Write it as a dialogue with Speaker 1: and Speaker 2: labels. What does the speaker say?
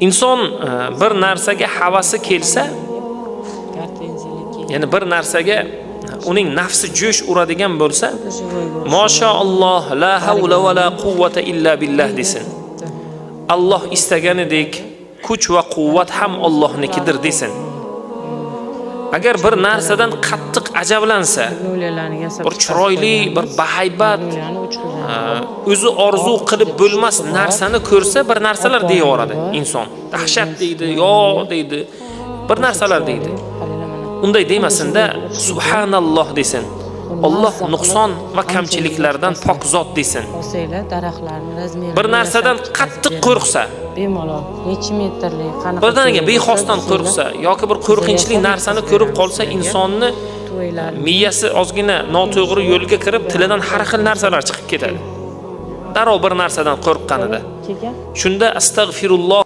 Speaker 1: inson bir narsaga havasi kelsa, ya'ni bir narsaga uning nafsi jo'sh uradigan bo'lsa, mashalloh la havla va la quvvata illa billah desin. Alloh istaganidek kuch va quvvat ham Allohnikidir desin. Agar bir narsadan qattiq ajablansa, bir chiroyli, bir bahaybat, o'zi orzu qilib bo'lmas narsani ko'rsa, bir narsalar deyaveradi inson. Dahshat deydi, yo deydi, bir narsalar deydi. Unday demasinda subhanalloh desin. Alloh nuqson va kamchiliklardan pok zot desin. Bir narsadan qattiq qo'rqsa,
Speaker 2: bemalol necha metrli qanaqa
Speaker 1: birdaniga bexosdan qo'rqsa yoki bir qo'rqinchli narsani ko'rib qolsa, insonni miyasi ozgina noto'g'ri yo'lga kirib, tilidan har xil narsalar chiqib ketadi. Darrov bir narsadan qo'rqqanida. Shunda astagfirulloh